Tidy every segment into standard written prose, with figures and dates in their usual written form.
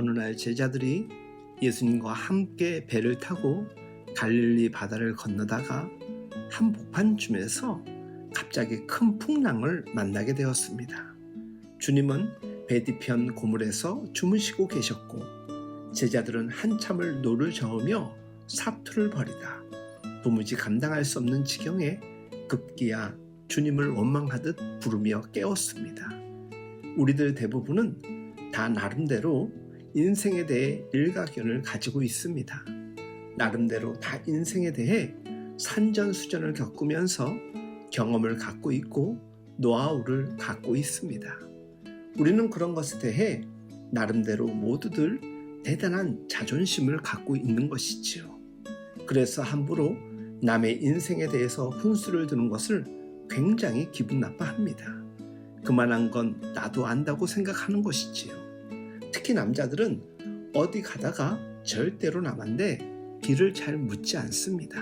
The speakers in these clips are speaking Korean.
어느 날 제자들이 예수님과 함께 배를 타고 갈릴리 바다를 건너다가 한복판쯤에서 갑자기 큰 풍랑을 만나게 되었습니다. 주님은 배 뒤편 고물에서 주무시고 계셨고 제자들은 한참을 노를 저으며 사투를 벌이다 도무지 감당할 수 없는 지경에 급기야 주님을 원망하듯 부르며 깨웠습니다. 우리들 대부분은 다 나름대로 인생에 대해 일가견을 가지고 있습니다. 나름대로 다 인생에 대해 산전수전을 겪으면서 경험을 갖고 있고 노하우를 갖고 있습니다. 우리는 그런 것에 대해 나름대로 모두들 대단한 자존심을 갖고 있는 것이지요. 그래서 함부로 남의 인생에 대해서 훈수를 두는 것을 굉장히 기분 나빠합니다. 그만한 건 나도 안다고 생각하는 것이지요. 특히 남자들은 어디 가다가 절대로 남한테 길을 잘 묻지 않습니다.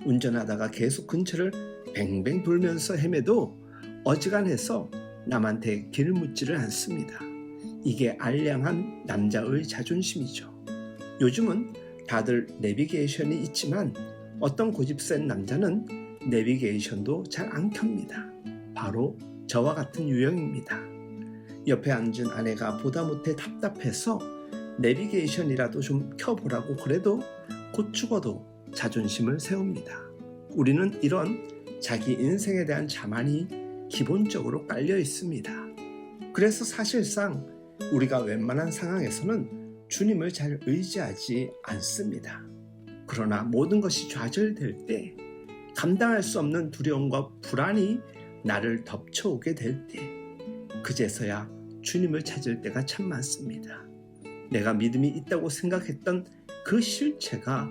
운전하다가 계속 근처를 뱅뱅 돌면서 헤매도 어지간해서 남한테 길 묻지를 않습니다. 이게 알량한 남자의 자존심이죠. 요즘은 다들 내비게이션이 있지만 어떤 고집센 남자는 내비게이션도 잘 안 켭니다. 바로 저와 같은 유형입니다. 옆에 앉은 아내가 보다 못해 답답해서 내비게이션이라도 좀 켜보라고 그래도 곧 죽어도 자존심을 세웁니다. 우리는 이런 자기 인생에 대한 자만이 기본적으로 깔려 있습니다. 그래서 사실상 우리가 웬만한 상황에서는 주님을 잘 의지하지 않습니다. 그러나 모든 것이 좌절될 때, 감당할 수 없는 두려움과 불안이 나를 덮쳐오게 될 때, 그제서야 주님을 찾을 때가 참 많습니다. 내가 믿음이 있다고 생각했던 그 실체가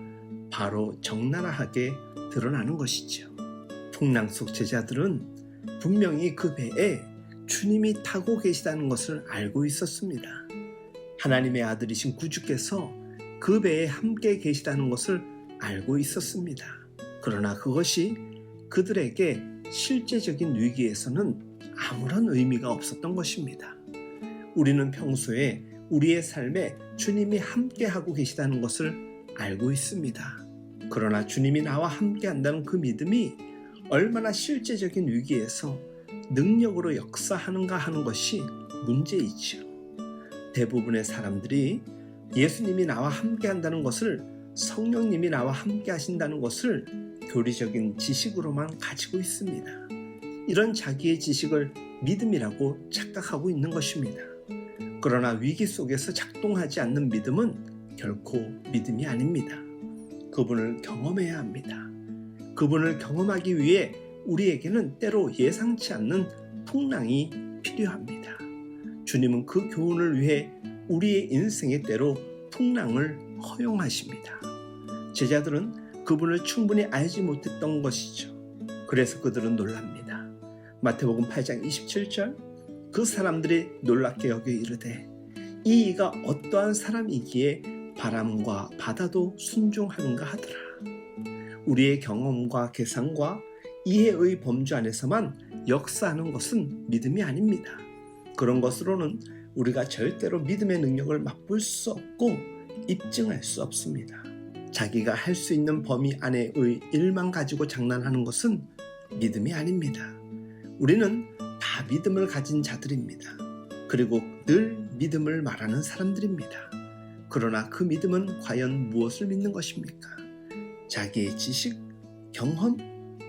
바로 적나라하게 드러나는 것이죠. 풍랑 속 제자들은 분명히 그 배에 주님이 타고 계시다는 것을 알고 있었습니다. 하나님의 아들이신 구주께서 그 배에 함께 계시다는 것을 알고 있었습니다. 그러나 그것이 그들에게 실제적인 위기에서는 아무런 의미가 없었던 것입니다. 우리는 평소에 우리의 삶에 주님이 함께하고 계시다는 것을 알고 있습니다. 그러나 주님이 나와 함께한다는 그 믿음이 얼마나 실제적인 위기에서 능력으로 역사하는가 하는 것이 문제이지요. 대부분의 사람들이 예수님이 나와 함께한다는 것을, 성령님이 나와 함께 하신다는 것을 교리적인 지식으로만 가지고 있습니다. 이런 자기의 지식을 믿음이라고 착각하고 있는 것입니다. 그러나 위기 속에서 작동하지 않는 믿음은 결코 믿음이 아닙니다. 그분을 경험해야 합니다. 그분을 경험하기 위해 우리에게는 때로 예상치 않는 풍랑이 필요합니다. 주님은 그 교훈을 위해 우리의 인생에 때로 풍랑을 허용하십니다. 제자들은 그분을 충분히 알지 못했던 것이죠. 그래서 그들은 놀랍니다. 마태복음 8장 27절, 그 사람들이 놀랍게 여겨 이르되 이 이가 어떠한 사람이기에 바람과 바다도 순종하는가 하더라. 우리의 경험과 계산과 이해의 범주 안에서만 역사하는 것은 믿음이 아닙니다. 그런 것으로는 우리가 절대로 믿음의 능력을 맛볼 수 없고 입증할 수 없습니다. 자기가 할 수 있는 범위 안에의 일만 가지고 장난하는 것은 믿음이 아닙니다. 우리는 다 믿음을 가진 자들입니다. 그리고 늘 믿음을 말하는 사람들입니다. 그러나 그 믿음은 과연 무엇을 믿는 것입니까? 자기의 지식, 경험,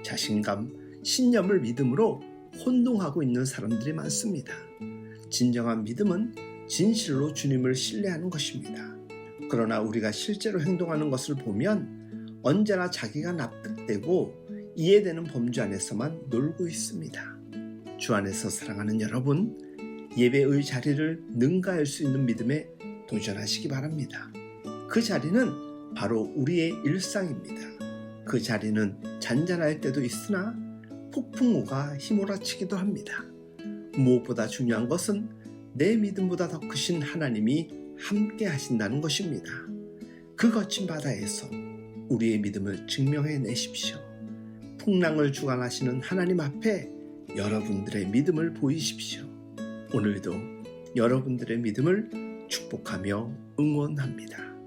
자신감, 신념을 믿음으로 혼동하고 있는 사람들이 많습니다. 진정한 믿음은 진실로 주님을 신뢰하는 것입니다. 그러나 우리가 실제로 행동하는 것을 보면 언제나 자기가 납득되고 이해되는 범주 안에서만 놀고 있습니다. 주 안에서 사랑하는 여러분, 예배의 자리를 능가할 수 있는 믿음에 도전하시기 바랍니다. 그 자리는 바로 우리의 일상입니다. 그 자리는 잔잔할 때도 있으나 폭풍우가 휘몰아치기도 합니다. 무엇보다 중요한 것은 내 믿음보다 더 크신 하나님이 함께 하신다는 것입니다. 그 거친 바다에서 우리의 믿음을 증명해 내십시오. 풍랑을 주관하시는 하나님 앞에 여러분들의 믿음을 보이십시오. 오늘도 여러분들의 믿음을 축복하며 응원합니다.